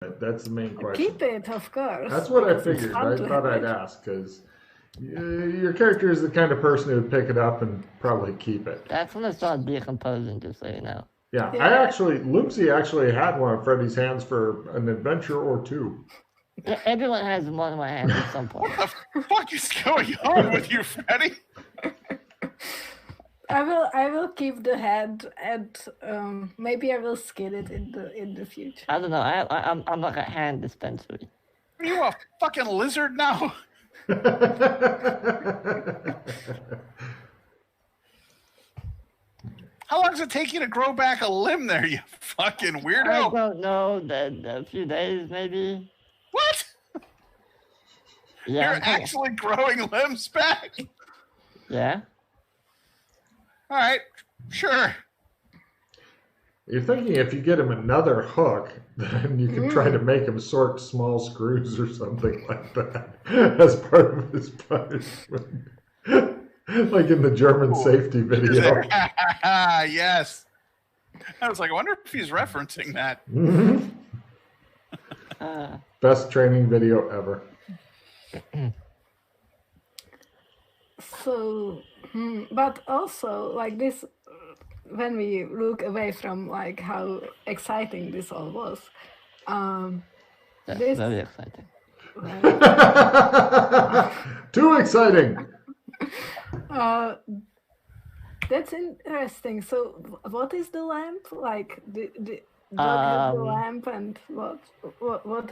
That's the main question. Keep it, of course. That's what I because it's figured. fun I to thought have I'd it. ask because your character is the kind of person who would pick it up and probably keep it. That's when it started decomposing, just so you know. Yeah, Yeah. Loopsy actually had one of Freddy's hands for an adventure or two. Yeah, everyone has one of my hands at some point. What the fuck is going on with you, Freddy? I will keep the head, and maybe I will skin it in the future. I don't know. I'm like a hand dispensary. Are you a fucking lizard now? How long does it take you to grow back a limb there, you fucking I weirdo? don't know. A few days, maybe. What? Yeah. You're actually growing limbs back? Yeah. All right, sure. You're thinking if you get him another hook, then you can try to make him sort small screws or something like that as part of his punishment. Like in the German safety video. Yes. I was like, I wonder if he's referencing that. Mhm. Best training video ever. So, but also like this, when we look away from like how exciting this all was, That's this very exciting. Too exciting. That's interesting. So, what is the lamp like? The dog has the lamp, and what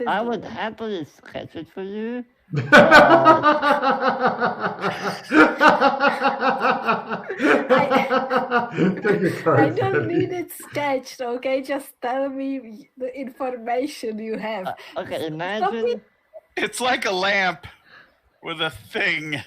is? I the would lamp? happily sketch it for you. Take a card, I don't Freddy. need it sketched, okay? Just tell me the information you have. Okay, imagine. It's like a lamp with a thing.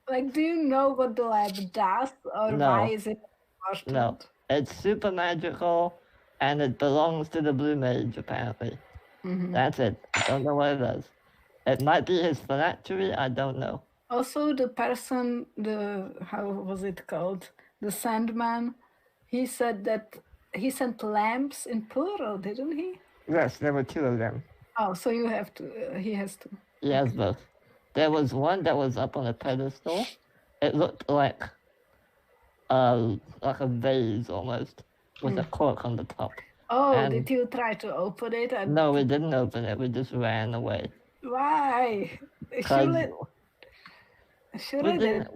Like, do you know what the lamp does, or No. why is it important? No, it's super magical, and it belongs to the Blue Mage, apparently. That's it. I don't know what it does. It might be his phylactery, I don't know. Also, the person, how was it called? The Sandman, he said that he sent lamps in plural, didn't he? Yes, there were two of them. Oh, so you have to, he has to. He has both. There was one that was up on a pedestal. It looked like a vase almost, with a cork on the top. Oh, And- did you try to open it? And No, we didn't open it. We just ran away. why? 'Cause Surely we didn't,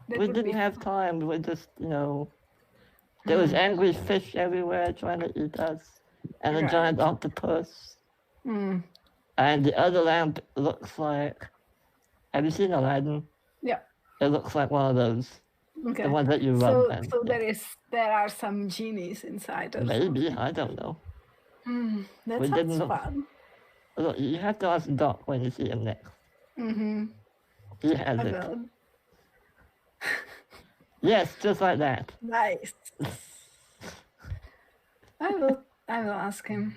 that we would didn't be have time. We just, there was angry fish everywhere trying to eat us, and a Right. giant octopus. Mm, And the other lamp looks like. Have you seen Aladdin? yeah. It looks like one of those. Okay. The ones that you rub. So, and, so there are some genies inside, or maybe, I don't know. that we sounds didn't look- fun. Look, you have to ask Doc when you see him next. Mm-hmm. He has I it. will. Yes, just like that. Nice. I will ask him.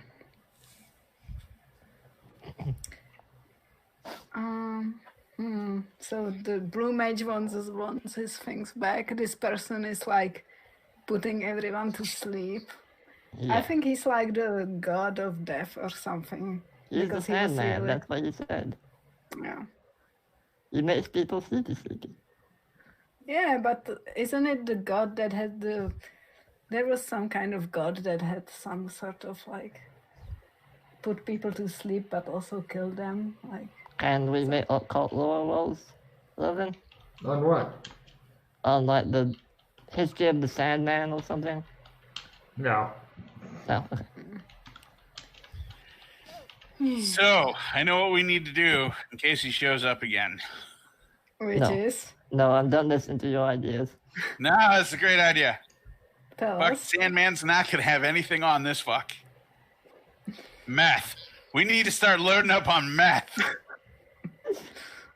So the Blue Mage wants his things back. This person is like putting everyone to sleep. I Yeah. think he's like the god of death or something. He's the because he was Sandman, really- that's what you said. Yeah. He makes people sleepy. Yeah, but isn't it the god that had there was some kind of god that had some sort of like put people to sleep but also kill them? Like, Can we make occult lore rolls, Logan? On what? On like the history of the Sandman or something? No. No. Okay. So, I know what we need to do in case he shows up again. which No. is No, I'm done listening to your ideas. No, that's a great idea. tell Fuck, us. Sandman's not going to have anything on this fuck. Meth. We need to start loading up on meth.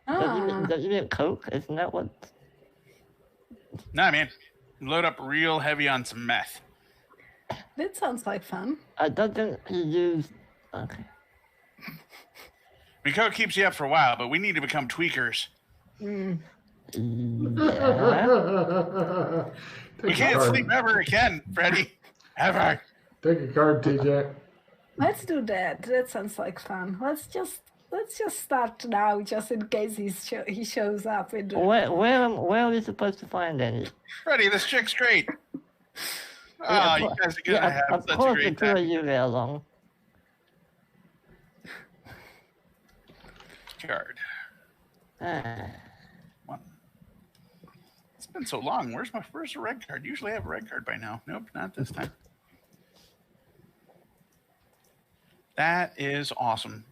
Don't you mean Coke? Isn't that what? Nah, man. Load up real heavy on some meth. That sounds like fun. I don't think he used. Okay. I mean, Coke keeps you up for a while, but we need to become tweakers. Yeah. We can't sleep ever again, Freddy. Ever. Take a card, TJ. Let's do that. That sounds like fun. Let's just start now, just in case he shows up. Where are we supposed to find any? Freddie, this chick's great. Yeah, You guys are gonna have of such a course great the two time. of you get along. Card. Ah. One. It's been so long. Where's the red card? Usually I have a red card by now. Nope, not this time. That is awesome.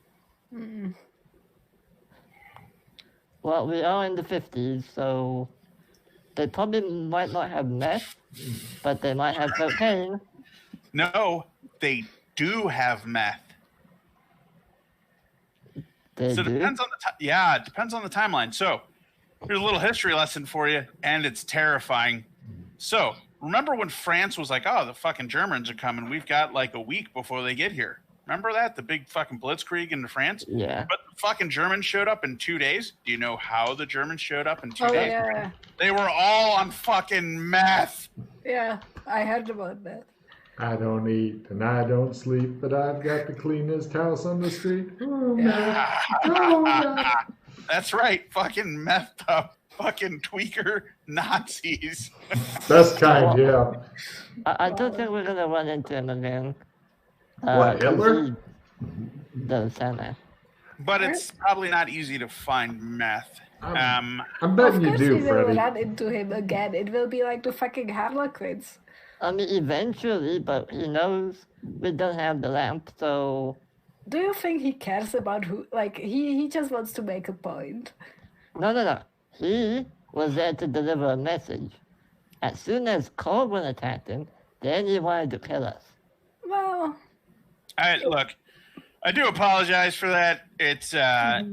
Well, we are in the 50s, so they probably might not have meth, but they might have cocaine. No, they do have meth. They So do? it depends on it depends on the timeline. So here's a little history lesson for you, and it's terrifying. So remember when France was like, "Oh, the fucking Germans are coming. We've got like a week before they get here." Remember that? The big fucking blitzkrieg into France? Yeah. But the fucking Germans showed up in 2 days. Do you know how the Germans showed up in 2 Oh days? yeah, They were all on fucking meth. yeah. I heard about that. I don't eat and I don't sleep, but I've got the cleanest house on the street. Oh, man. Oh, man. That's right. Fucking methed up fucking tweaker Nazis. Best kind, yeah. I don't think we're going to run into him again. What, Hitler? The Santa. But it's probably not easy to find meth. I'm Of betting you course do, we will Freddie. run into him again. It will be like the fucking Harlequins. I mean, eventually, but he knows we don't have the lamp, so... Do you think he cares about who? Like, he just wants to make a point. No. He was there to deliver a message. As soon as Colburn attacked him, then he wanted to kill us. Well, Look, I do apologize for that. It's a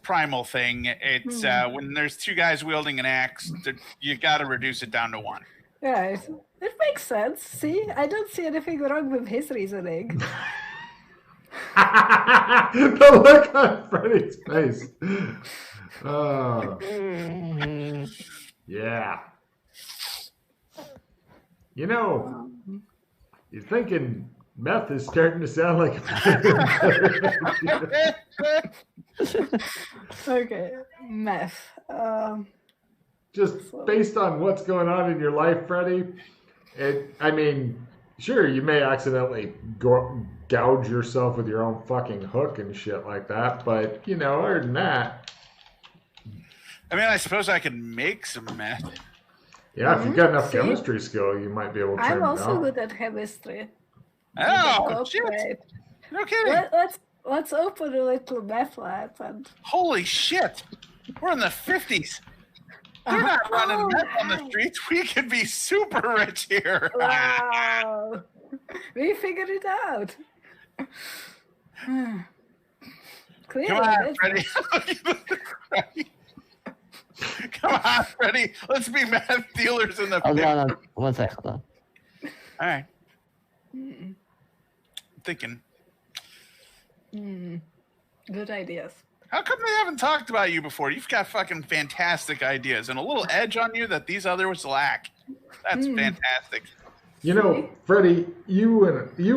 primal thing. It's when there's two guys wielding an axe, you got to reduce it down to one. right. It makes sense. See, I don't see anything wrong with his reasoning. The look on Freddie's face. Oh, yeah. You know, you're thinking meth is starting to sound like a Okay, meth. just based on what's going on in your life, Freddie. I mean, sure, you may accidentally gouge yourself with your own fucking hook and shit like that, but, you know, other than that. I mean, I suppose I could make some meth. Yeah, if you've got enough See? chemistry skill, you might be able to turn I'm it also out. good at chemistry. Oh, shit. Cooperate. No kidding. Let's open a little meth lab and Holy shit. We're in the 50s. They're not running meth on the streets. We could be super rich here. wow, we figured it out. Clearly, Come on, that's- Freddie. Come on, Freddie. Let's be meth dealers in the Hold 50s. on, 1 sec, hold on. All right. I'm thinking, good ideas. how come they haven't talked about you before? You've got fucking fantastic ideas and a little edge on you that these others lack. That's fantastic. You know, Freddie, you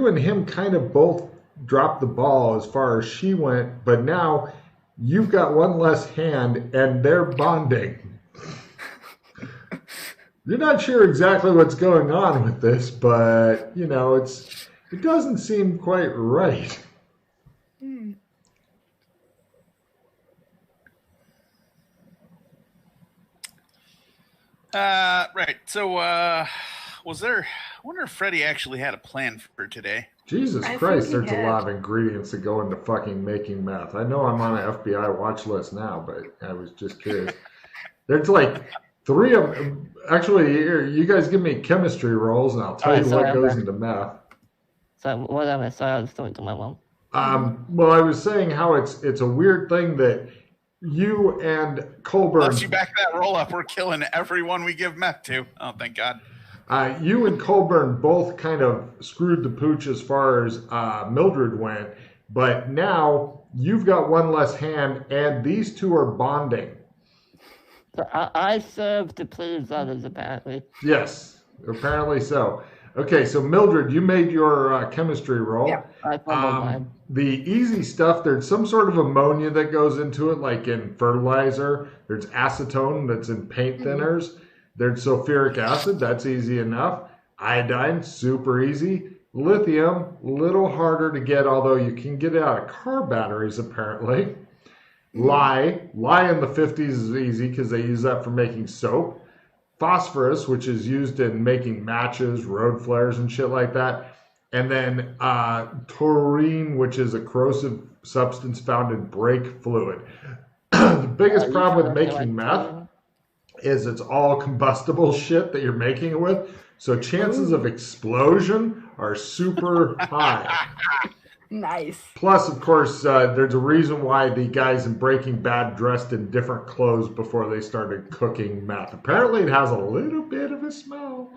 and him kind of both dropped the ball as far as she went, but now you've got one less hand and they're bonding. You're not sure exactly what's going on with this, but, you know, it doesn't seem quite right. Right. So, was there? I wonder if Freddie actually had a plan for today. Jesus I Christ, think he there's a lot had. of ingredients that go into fucking making meth. I know I'm on an FBI watch list now, but I was just curious. There's like 3 of them. Actually, here, you guys give me chemistry rolls, and I'll tell Alright, you sorry, what I'm goes back. into meth. So, what am I? Sorry, I was talking to my mom. Well, I was saying how it's a weird thing that you and Colburn, Once you back that roll up, we're killing everyone we give meth to. Oh, thank God. you and Colburn both kind of screwed the pooch as far as Mildred went, but now you've got one less hand, and these two are bonding. So I serve to please others, apparently. Yes, Apparently so. Okay, so Mildred, you made your chemistry roll. Yeah. I fumbled mine. The easy stuff, there's some sort of ammonia that goes into it, like in fertilizer. There's acetone that's in paint thinners. There's sulfuric acid, that's easy enough. Iodine, super easy. Lithium, little harder to get, although you can get it out of car batteries apparently. Lye in the 50s is easy because they use that for making soap. Phosphorus, which is used in making matches, road flares, and shit like that. And then taurine, which is a corrosive substance found in brake fluid. The biggest problem with making meth is it's all combustible shit that you're making it with. So chances of explosion are super high. Nice. Plus, of course, there's a reason why the guys in Breaking Bad dressed in different clothes before they started cooking meth. Apparently, it has a little bit of a smell.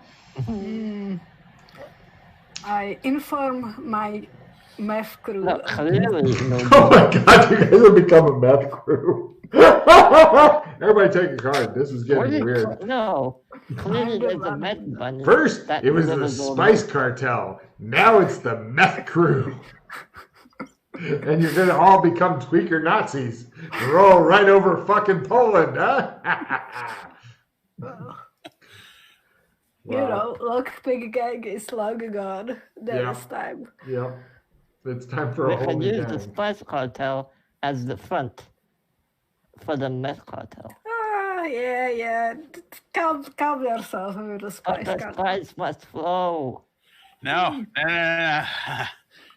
I inform my meth crew. No, clearly, no. Oh my god, you guys have become a meth crew. Everybody take a card. This is getting weird. No, clearly there's a meth bunny. First, that it was the delivers all Spice the- Cartel. Now it's the meth crew. And you're going to all become tweaker Nazis. Roll right over fucking Poland, huh? You know, lockpick gang is long gone. There is time. Yep. It's time for We a whole can new use the gang. Spice Cartel as the front for the meth cartel. Yeah. Calm yourself with the But spice the gun. spice must flow. No.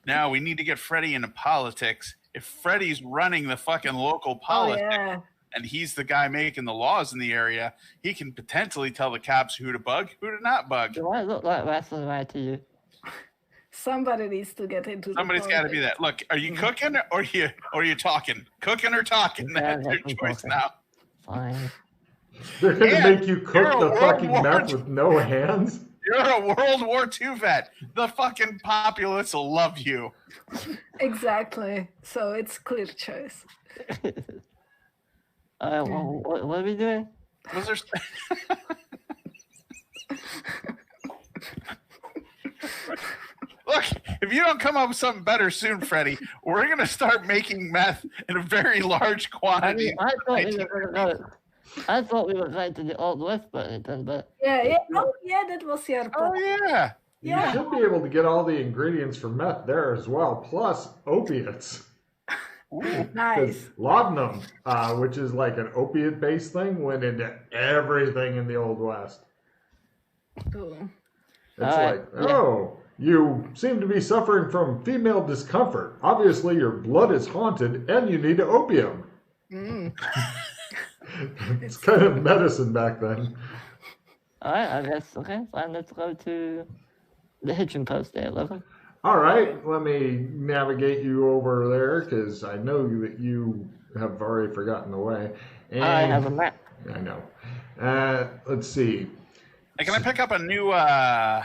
No, we need to get Freddie into politics. If Freddie's running the fucking local politics and he's the guy making the laws in the area, he can potentially tell the cops who to bug, who to not bug. Do I look like wrestling right to you? Somebody needs to get into Somebody's got to be that. Look, are you cooking or are you talking? Cooking or talking? That's your choice now. Fine. They're going to And make you cook you're a the World fucking War meth II with no hands? You're a World War II vet. The fucking populace will love you. Exactly. So it's clear choice. What are we doing? Was there... Look, if you don't come up with something better soon, Freddie, we're going to start making meth in a very large I quantity. mean, I thought we were going to I thought we were going to the Old West Burlington, but Yeah. Oh, yeah, that was your Oh, plan. yeah. Yeah. You should be able to get all the ingredients for meth there as well, plus opiates. Nice. Laudanum, which is like an opiate-based thing, went into everything in the Old West. Cool. It's like, oh, you seem to be suffering from female discomfort. Obviously, your blood is haunted, and you need opium. It's kind of medicine back then. all right, I guess, okay, fine, let's go to the hitching post there, 11. All right, let me navigate you over there, because I know that you have already forgotten the way. And I have a map. I know. Let's see. Hey, can I pick up a new... Nah,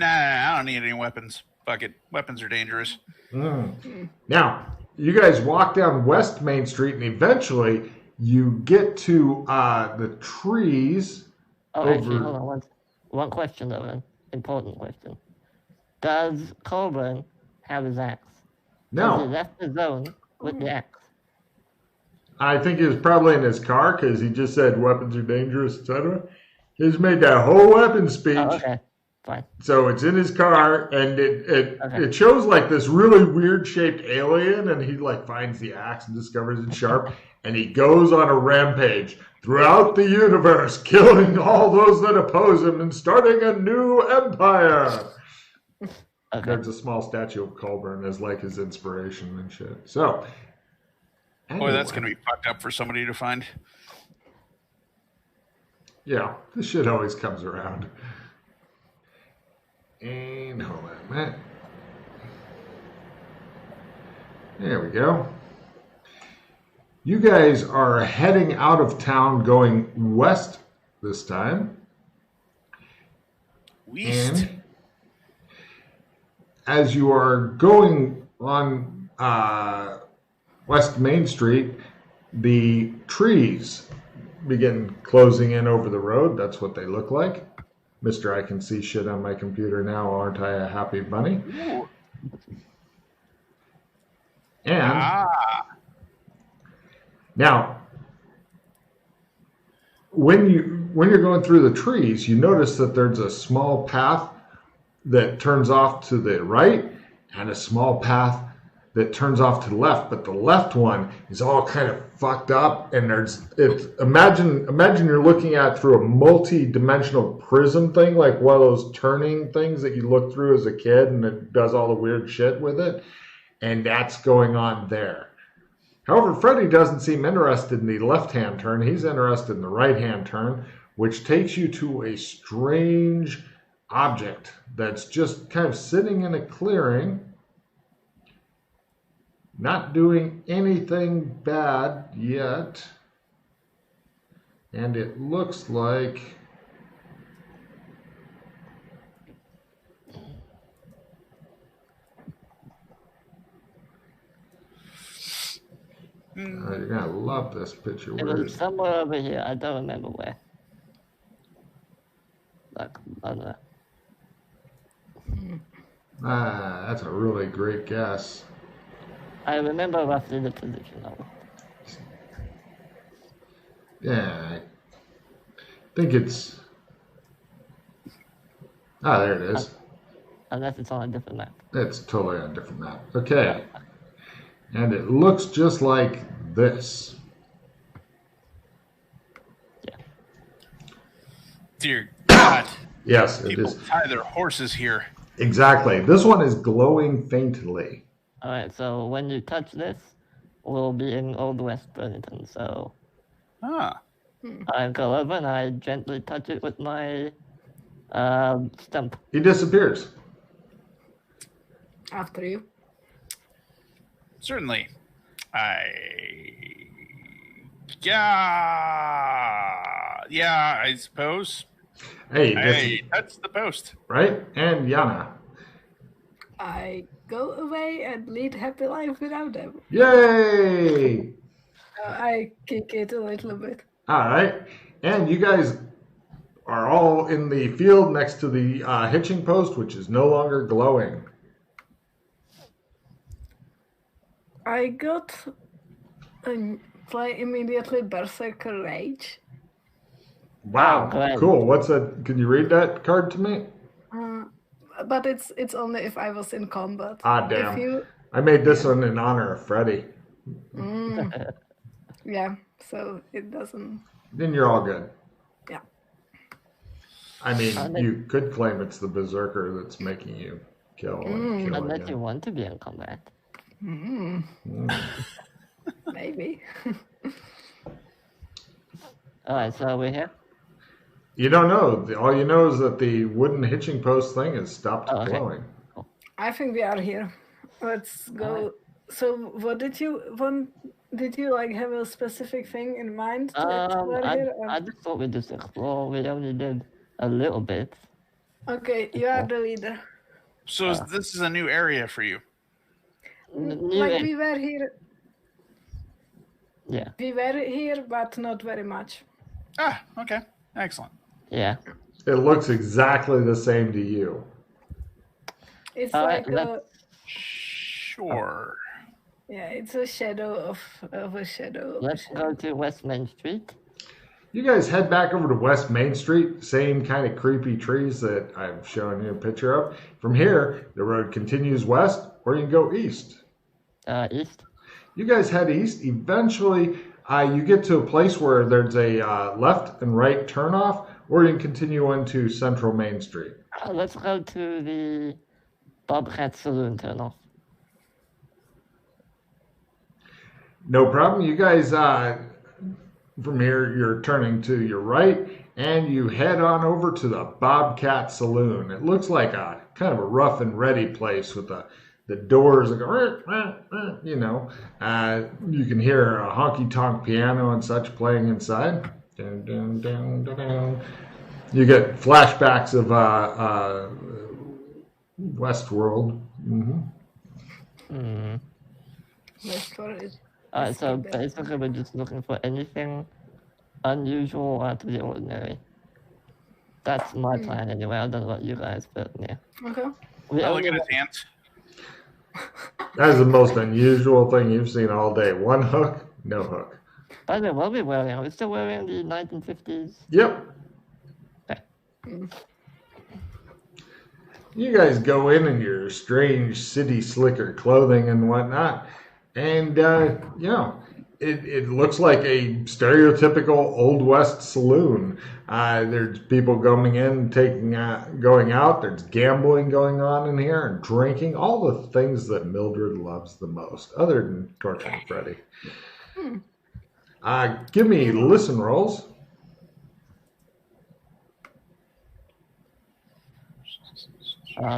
I don't need any weapons. Fuck it. Weapons are dangerous. Now, you guys walk down West Main Street, and eventually you get to the trees. Oh, actually, hold on. One question, though, an important question. Does Colburn have his axe? No. Has he left the zone with the axe? I think he was probably in his car because he just said weapons are dangerous, etc. He's made that whole weapons speech. Oh, okay. Fine. So it's in his car, and it shows like this really weird shaped alien, and he like finds the axe and discovers it's sharp, and he goes on a rampage throughout the universe, killing all those that oppose him and starting a new empire. Okay. There's a small statue of Colburn as like his inspiration and shit. So, Boy, that's going to be fucked up for somebody to find. Yeah, this shit always comes around. And hold on a minute. There we go. You guys are heading out of town going west this time. West. And as you are going on West Main Street, the trees begin closing in over the road. That's what they look like. Mr. I can see shit on my computer now, aren't I a happy bunny? Ooh. And now, when you're going through the trees, you notice that there's a small path that turns off to the right and a small path that turns off to the left, but the left one is all kind of fucked up, and imagine you're looking at through a multi-dimensional prism thing, like one of those turning things that you look through as a kid, and it does all the weird shit with it, and that's going on there. However, Freddy doesn't seem interested in the left-hand turn. He's interested in the right-hand turn, which takes you to a strange object that's just kind of sitting in a clearing, not doing anything bad yet. And it looks like you're gonna love this picture. It was somewhere over here. I don't remember where. Like, I don't know. That's a really great guess. I remember roughly the position of it. Yeah, I think it's... there it is. Unless it's on a different map. It's totally on a different map. Okay. And it looks just like this. Yeah. Dear God. Yes, it People is. tie their horses here. Exactly. This one is glowing faintly. Alright, so when you touch this, we'll be in Old West Burlington, so... I go over and I gently touch it with my stump. He disappears. After you. Certainly. Yeah, I suppose. Hey, that's the post. right? And Yana. I go away and lead happy life without them. Yay! I kick it a little bit. All right. And you guys are all in the field next to the hitching post, which is no longer glowing. I got play immediately Berserker Rage. Wow. Great. Cool. What's that? Can you read that card to me? But it's only if I was in combat. Damn. If you, I made this one in honor of Freddy. yeah, so it doesn't. Then you're all good. Yeah. I mean, you could claim it's the Berserker that's making you kill and kill Unless again. you want to be in combat. Maybe. Alright, so we're here? You don't know. All you know is that the wooden hitching post thing has stopped glowing. I think we are here. Let's go. So, what did you want? Did you like have a specific thing in mind to explore here? Or? I just thought we'd just explore. We only did a little bit. Okay, you are the leader. So this is a new area for you. We were here. Yeah. We were here, but not very much. Okay. Excellent. Yeah. It looks exactly the same to you. It's Alright, like a Sure. it's a shadow of a shadow. Let's go to West Main Street. You guys head back over to West Main Street, same kind of creepy trees that I've shown you a picture of. From here, the road continues west, or you can go east. East. You guys head east. Eventually, you get to a place where there's a left and right turnoff, or you can continue on to Central Main Street. Let's go to the Bobcat Saloon turnoff. No problem. You guys, from here, you're turning to your right, and you head on over to the Bobcat Saloon. It looks like a kind of a rough and ready place with the doors that go, you know. You can hear a honky-tonk piano and such playing inside. Dun, dun, dun, dun, dun. You get flashbacks of Westworld. Westworld is So basically we're just looking for anything unusual out of the ordinary. That's my plan anyway. I don't know about you guys, but yeah. Okay. Look at his hands. That is the most unusual thing you've seen all day. One hook, no hook. By the way, what are we wearing? Are we still wearing the 1950s? Yep. Okay. You guys go in your strange city slicker clothing and whatnot, and it looks like a stereotypical Old West saloon. There's people going in, going out. There's gambling going on in here and drinking. All the things that Mildred loves the most, other than torturing Freddy. Give me listen rolls.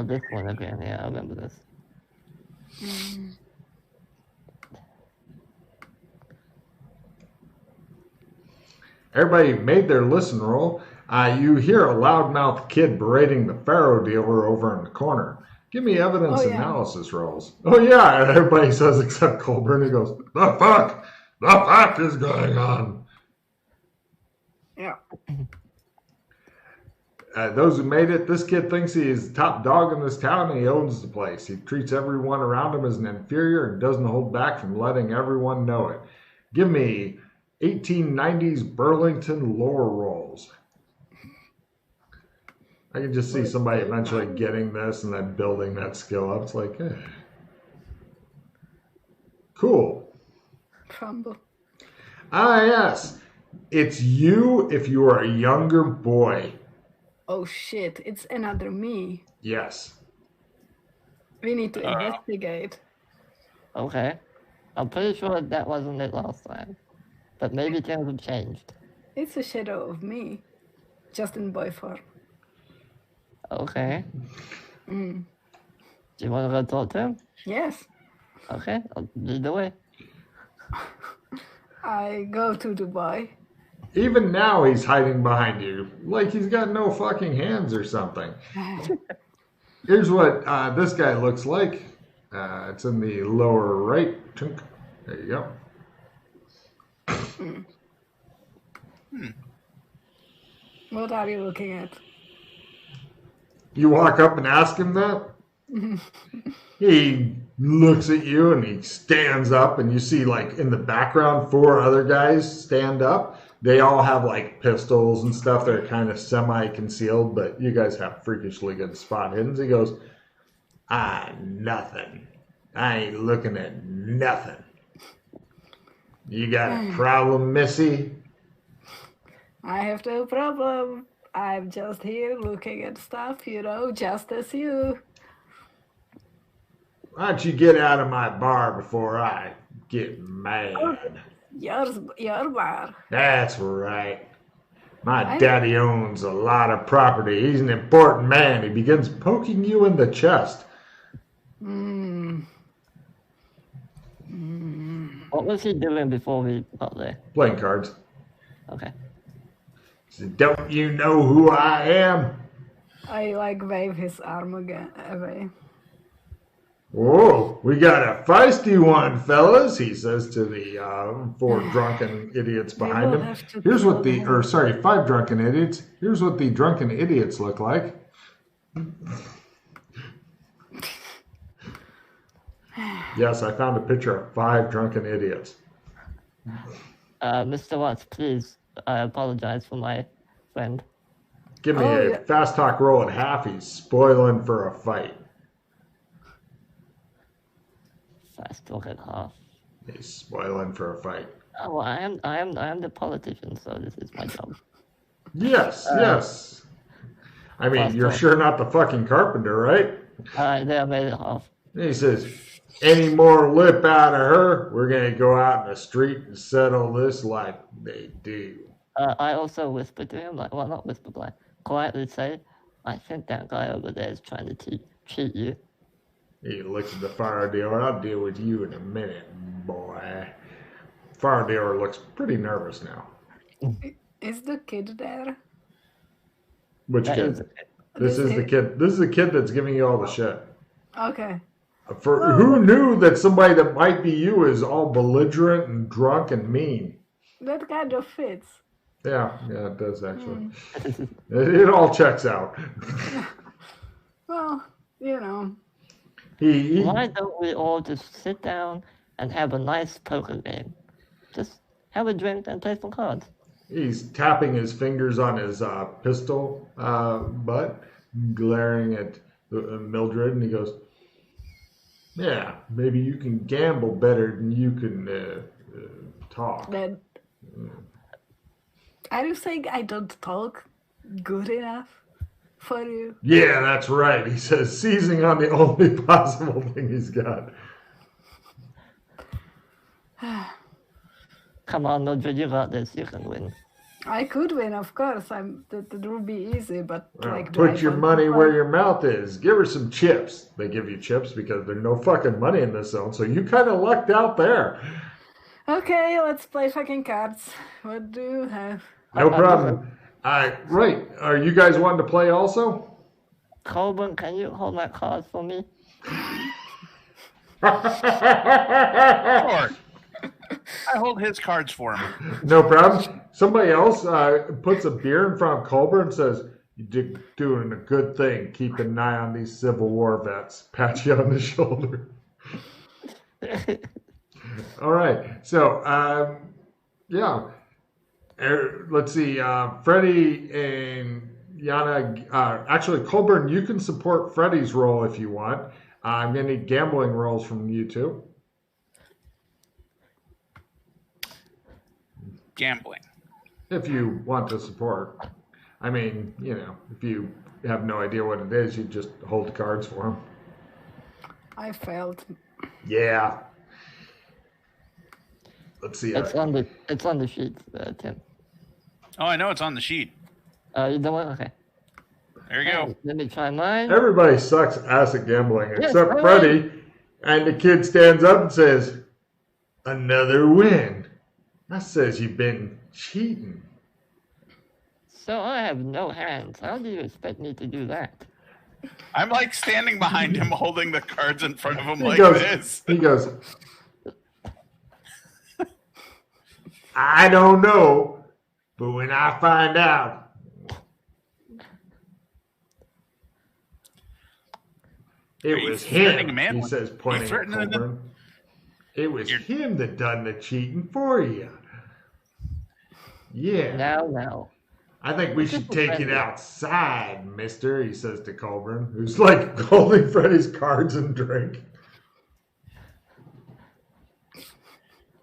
This one again. Yeah, I remember this. Everybody made their listen roll. You hear a loudmouth kid berating the faro dealer over in the corner. Give me evidence analysis rolls. Oh, yeah, everybody says except Colburn. He goes, the fuck? The fuck is going on? Yeah. Those who made it, this kid thinks he is the top dog in this town and he owns the place. He treats everyone around him as an inferior and doesn't hold back from letting everyone know it. Give me 1890s Burlington lore rolls. I can just see somebody eventually getting this and then building that skill up. It's like, cool. Crumble. Yes. It's you if you are a younger boy. Oh shit, it's another me. Yes. We need to investigate. Okay. I'm pretty sure that wasn't it last time. But maybe things have changed. It's a shadow of me. Just in boy form. Okay. Do you want to go talk to him? Yes. Okay, I'll lead the way. I go to the boy. Even now he's hiding behind you. Like he's got no fucking hands or something. Here's what this guy looks like. It's in the lower right. There you go. What are you looking at? You walk up and ask him that. He looks at you and he stands up, and you see like in the background 4 other guys stand up. They all have like pistols and stuff that are kind of semi-concealed, but you guys have freakishly good spot hidden. He goes, nothing. I ain't looking at nothing. You got a problem, Missy? I have no problem. I'm just here looking at stuff, just as you. Why don't you get out of my bar before I get mad? Your bar. That's right. My daddy owns a lot of property. He's an important man. He begins poking you in the chest. What was he doing before we got there? Playing cards. Okay. He said, don't you know who I am? I wave his arm away. Whoa, we got a feisty one, fellas, he says to the 4 drunken idiots behind him. Here's what 5 drunken idiots. Here's what the drunken idiots look like. Yes, I found a picture of 5 drunken idiots. Mr. Watts, please, I apologize for my friend. Give me a fast talk roll at half. He's spoiling for a fight. Fast talk at half. He's spoiling for a fight. Oh, well, I am the politician, so this is my job. Yes, yes. I mean, you're sure not the fucking carpenter, right? There, I made it half. He says, any more lip out of her, we're going to go out in the street and settle this like they do. I also whispered to him, not whisper, but quietly say, I think that guy over there is trying to cheat you. He looks at the fire dealer. I'll deal with you in a minute, boy. Fire dealer looks pretty nervous now. Is the kid there? Which kid? This is the kid. This is the kid that's giving you all the shit. Okay. Who knew that somebody that might be you is all belligerent and drunk and mean? That kind of fits. Yeah, it does actually. It all checks out. Well, you know. Why don't we all just sit down and have a nice poker game? Just have a drink and play some cards. He's tapping his fingers on his pistol butt, glaring at Mildred, and he goes, "Yeah, maybe you can gamble better than you can talk." Then, are you saying I don't talk good enough for you? Yeah, that's right, he says, seizing on the only possible thing he's got. Come on, Mildred, you got this. You can win. I could win, of course. That would be easy, but like, put your money where your mouth is. Give her some chips. They give you chips because there's no fucking money in this zone, so you kind of lucked out there. Okay, let's play fucking cards. What do you have? No problem. Right. Are you guys wanting to play also? Colburn, can you hold my cards for me? Sure. I hold his cards for him. No problem. Somebody else puts a beer in front of Colbert and says, "You're doing a good thing. Keep an eye on these Civil War vets." Pat you on the shoulder. All right. So, yeah. Let's see. Freddie and Yana. Actually, Colburn, you can support Freddie's role if you want. I'm going to need gambling rolls from you two. Gambling. If you want to support. I mean, if you have no idea what it is, you just hold the cards for him. I failed. Yeah. Let's see. It's on the sheet, Tim. Oh, I know it's on the sheet. You don't want? Okay. There you go. Let me try mine. Everybody sucks ass at gambling except right. Freddie. And the kid stands up and says, "Another win. That says you've been cheating." So I have no hands. How do you expect me to do that? I'm like standing behind him holding the cards in front of him this. He goes, "I don't know, but when I find out." It was him, he says, pointing at Colburn. It was him that done the cheating for you. Yeah. Now. I think we should take it outside, mister, he says to Colburn, who's like holding Freddie's cards and drink.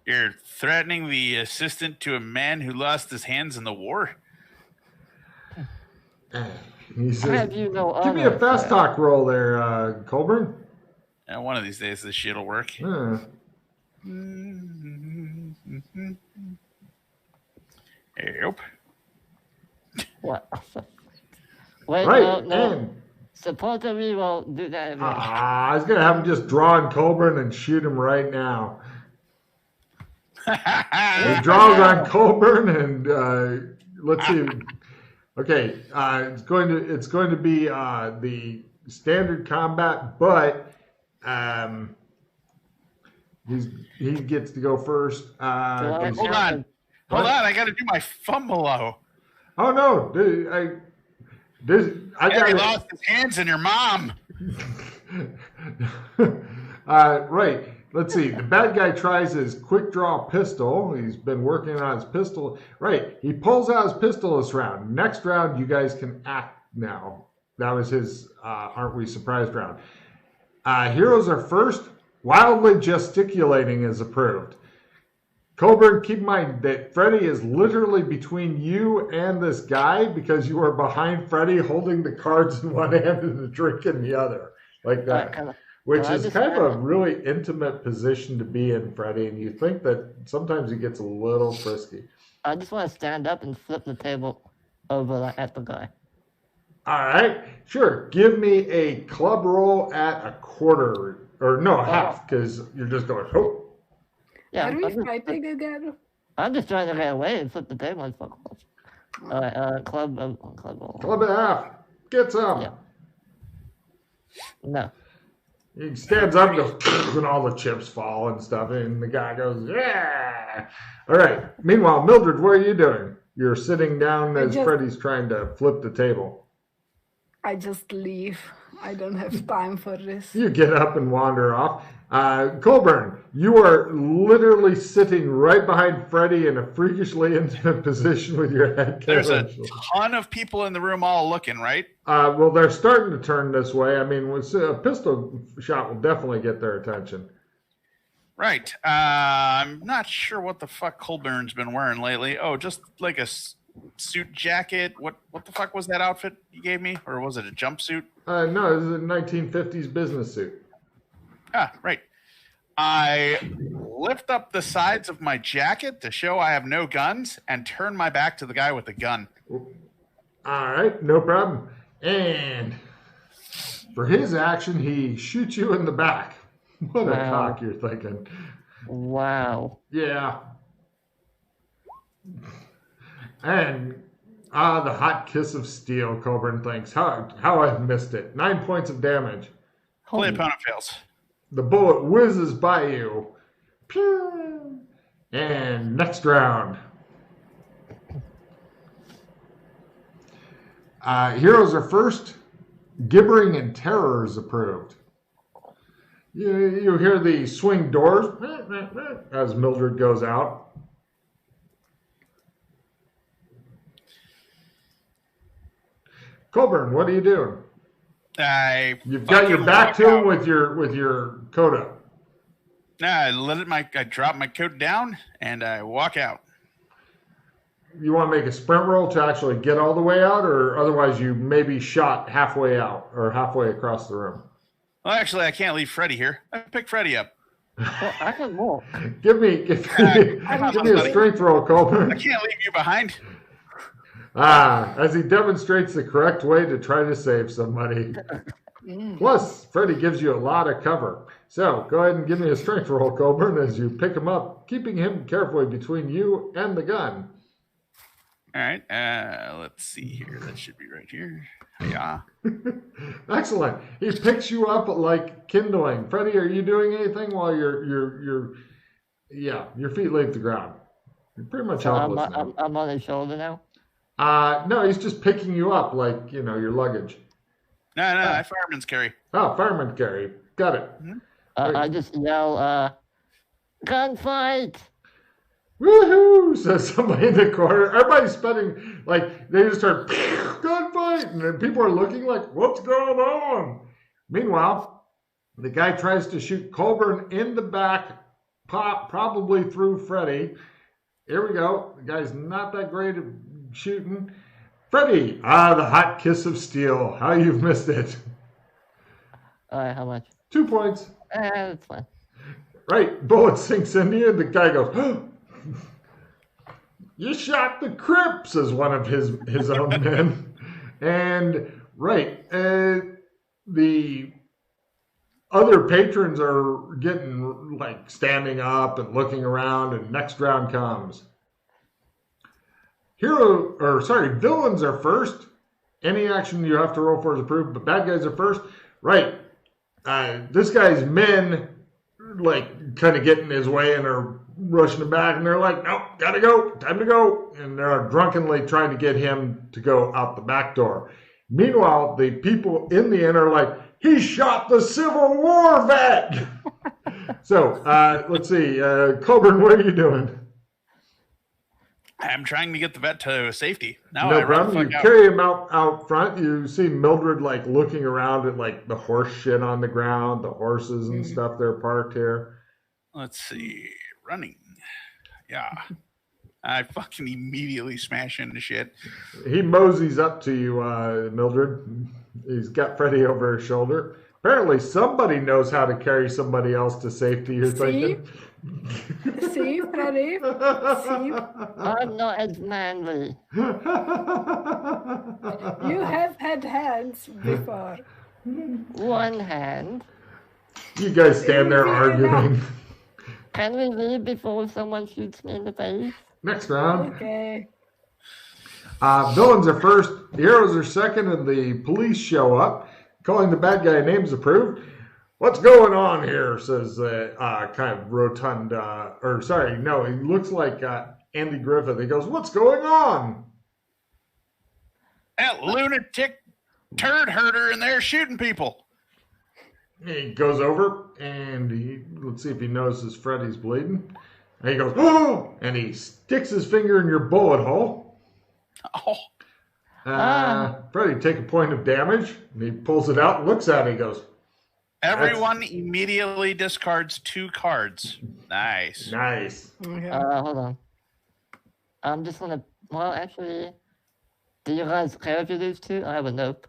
You're threatening the assistant to a man who lost his hands in the war? He says, "Give me a fast talk roll there, Colburn." One of these days this shit'll work. Yep. What? Wait, right, no. Supposedly we'll do that. I was going to have him just draw on Colburn and shoot him right now. He draws on Colburn and let's see. Okay, it's going to be the standard combat, but he gets to go first. Hold on, I got to do my fumble. Oh no, He lost his hands in your mom. Right. Let's see. The bad guy tries his quick draw pistol. He's been working on his pistol. Right. He pulls out his pistol this round. Next round, you guys can act now. That was his Aren't We Surprised round. Heroes are first. Wildly gesticulating is approved. Colburn, keep in mind that Freddie is literally between you and this guy because you are behind Freddie holding the cards in one hand and the drink in the other. Like that. Which is kind of a really intimate position to be in, Freddie, and you think that sometimes he gets a little frisky. I just want to stand up and flip the table over at the guy. All right, sure. Give me a club roll at a quarter, or no, half, because you're just going, oh. Yeah, are we fighting again? I'm just trying to get away and flip the table and fuck off. All right, club roll. Club at half. Get some. Yeah. No. He stands up and goes, and all the chips fall and stuff, and the guy goes, yeah. All right. Meanwhile, Mildred, what are you doing? You're sitting down as Freddy's trying to flip the table. I just leave. I don't have time for this. You get up and wander off. Colburn, you are literally sitting right behind Freddy in a freakishly intimate position with your head. There's a ton of people in the room all looking, right? Well, they're starting to turn this way. I mean, a pistol shot will definitely get their attention. Right. I'm not sure what the fuck Colburn's been wearing lately. Oh, just like a suit jacket. What the fuck was that outfit you gave me? Or was it a jumpsuit? No, it was a 1950s business suit. Ah, right. I lift up the sides of my jacket to show I have no guns and turn my back to the guy with the gun. All right, no problem. And for his action, he shoots you in the back. What a cock, you're thinking. Wow. Yeah. And the hot kiss of steel, Coburn thinks. How I've missed it. 9 points of damage. Play opponent fails. The bullet whizzes by you. Pew! And next round. Heroes are first. Gibbering and terror is approved. You hear the swing doors as Mildred goes out. Colburn, what are you doing? You've got your back to him with your coat up. I drop my coat down and I walk out. You want to make a sprint roll to actually get all the way out, or otherwise you may be shot halfway out or halfway across the room? Well, actually, I can't leave Freddy here. I pick Freddy up. Well, I can walk. Give me a strength roll, Colburn. I can't leave you behind. As he demonstrates the correct way to try to save somebody. Plus, Freddy gives you a lot of cover. So, go ahead and give me a strength roll, Colburn, as you pick him up, keeping him carefully between you and the gun. All right. Let's see here. That should be right here. Yeah. Excellent. He picks you up like kindling. Freddy, are you doing anything while your feet leave the ground? You're pretty much helpless now. I'm on his shoulder now? No, he's just picking you up like, your luggage. No, fireman's carry. Oh, fireman's carry. Got it. I just yell, gunfight! Woohoo! Says somebody in the corner. Everybody's spending, they just start, gunfight! And then people are looking like, what's going on? Meanwhile, the guy tries to shoot Colburn in the back, probably through Freddy. Here we go. The guy's not that great at shooting. Freddy! The hot kiss of steel. How you've missed it. How much? 2 points. That's fine. Right. Bullet sinks into you, and the guy goes, you shot the Crip, says one of his own men. And, the other patrons are getting, standing up and looking around, and next round comes. Villains are first. Any action you have to roll for is approved, but bad guys are first. Right. This guy's men, kind of get in his way and are rushing him back, and they're like, nope, gotta go, time to go. And they're drunkenly trying to get him to go out the back door. Meanwhile, the people in the inn are like, he shot the Civil War vet! So, let's see. Colburn, what are you doing? I'm trying to get the vet to safety. Now No problem. You carry him out front. You see Mildred looking around at the horse shit on the ground, the horses and stuff. They're parked here. Let's see. Running. Yeah. I fucking immediately smash into shit. He moseys up to you, Mildred. He's got Freddy over his shoulder. Apparently somebody knows how to carry somebody else to safety, you're thinking. See, Freddy? See? I'm not as manly. You have had hands before. One hand. You guys stand there arguing. Can we leave before someone shoots me in the face? Next round. Okay. Villains are first, heroes are second, and the police show up. Calling the bad guy names approved. What's going on here? Says kind of rotund, he looks like Andy Griffith. He goes, "What's going on?" That lunatic turd herder in there shooting people. He goes over and let's see if he notices Freddy's bleeding. And he goes, "Oh!" And he sticks his finger in your bullet hole. Oh. Freddy, take a point of damage. And he pulls it out and looks at it. He goes, Everyone immediately discards 2 cards. Nice. Nice. Okay. Hold on. I'm just gonna. Well, actually, do you guys care if you lose 2? I have a nope.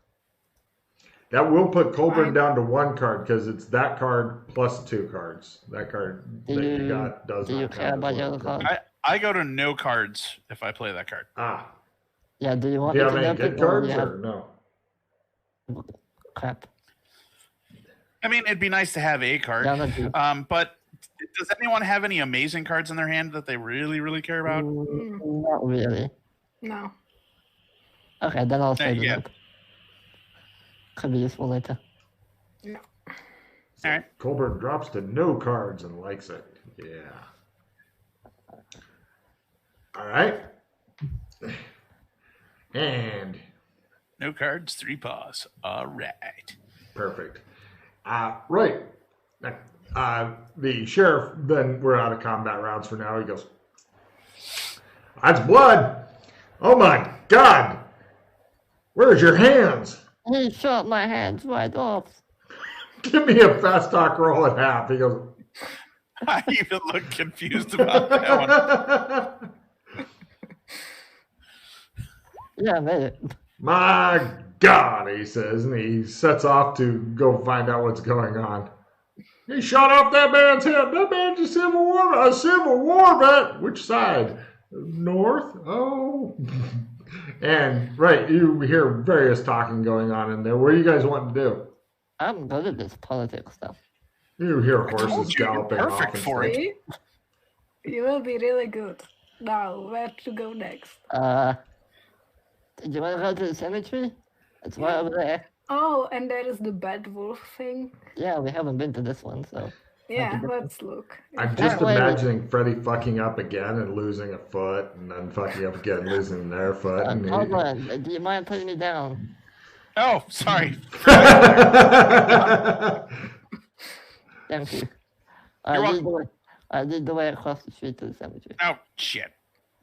That will put Colburn down to 1 card because it's that card plus 2 cards. That card that you got does do you not care count. about the other card? I go to no cards if I play that card. Yeah, do you want Do you me have to any nope good it, or cards do you or have no? crap? I mean, it'd be nice to have a card. Yeah, that's it. But does anyone have any amazing cards in their hand that they really, really care about? Not really. No. Okay, then I'll say the Yeah. nope. Could be useful later. No. All right. Colburn drops to no cards and likes it. Yeah. All right. And No cards, 3 paws. All right. perfect. Right. The sheriff, then we're out of combat rounds for now. He goes, "That's blood. Oh my God. Where's your hands?" He shot my hands right off. "Give me a fast talk roll at half." He goes, I even look confused about that one. Yeah, I made it. "My God," he says, and he sets off to go find out what's going on. "He shot off that man's head. That man's a Civil War vet. Which side? North? Oh." And, right, you hear various talking going on in there. What are you guys wanting to do? I'm good at this politics stuff. You hear told horses you, you're galloping perfect off and for stuff. it. See? You will be really good. Now, where to go next? Did you want to go to the cemetery? It's right over there. Oh, and there is the bad wolf thing. Yeah, we haven't been to this one, so. Yeah, let's look. I'm just That way- imagining Freddy fucking up again and losing a foot, and then fucking up again, losing their foot. And Hold on. Do you mind putting me down? Oh, sorry. Thank you. You're I lead the way across the street to the cemetery. Oh, shit.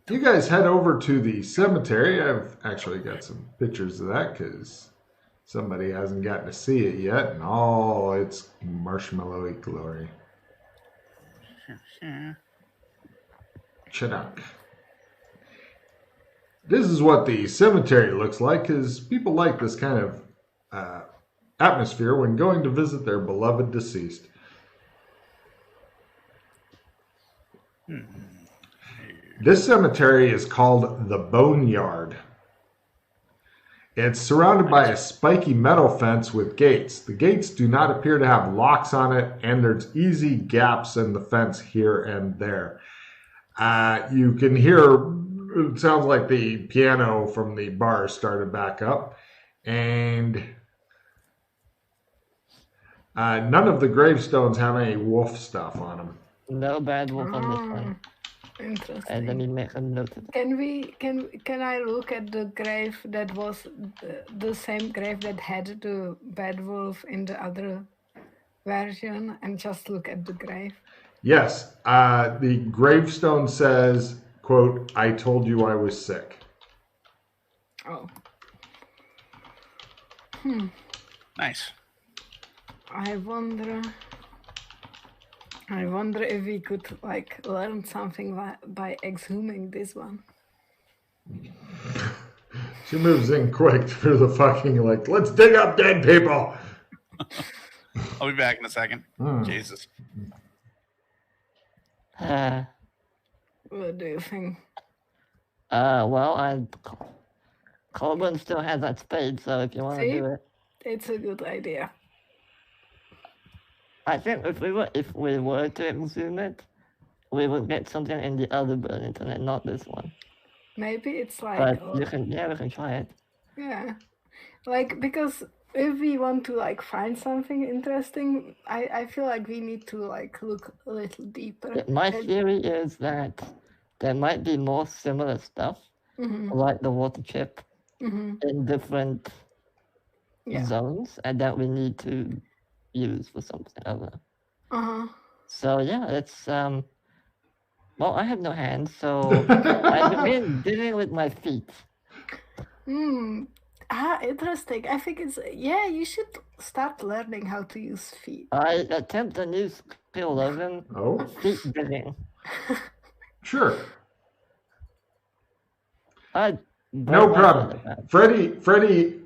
You guys head over to the cemetery. I've actually got some pictures of that because somebody hasn't gotten to see it yet, and all its marshmallowy glory. Chinook. This is what the cemetery looks like because people like this kind of atmosphere when going to visit their beloved deceased. This cemetery is called the Boneyard. It's surrounded by a spiky metal fence with gates. The gates do not appear to have locks on it, and there's easy gaps in the fence here and there. You can hear, it sounds like the piano from the bar started back up, and none of the gravestones have any wolf stuff on them. No bad wolf on this one. Interesting. And let me make a note of it. Can I look at the grave that was the same grave that had the bad wolf in the other version, and just look at the grave? Yes, the gravestone says, quote, "I told you I was sick." Oh. Nice. I wonder if we could like learn something by exhuming this one. She moves in quick through the fucking, like, let's dig up dead people. I'll be back in a second. Jesus. What do you think? Well, Colburn still has that spade, so if you want to See? do it. It's a good idea. I think if we were to exhume it, we would get something in the other Burlington and not this one. Maybe it's like But we can try it. yeah, like because if we want to like find something interesting, I feel like we need to like look a little deeper. My theory is that there might be more similar stuff, like the water chip, in different zones, and that we need to use for something other. So yeah, it's well, I have no hands, so I've been dealing with my feet. Interesting. I think it's you should start learning how to use feet. I attempt a new skill, Logan. Feet digging. Sure. No problem. Freddy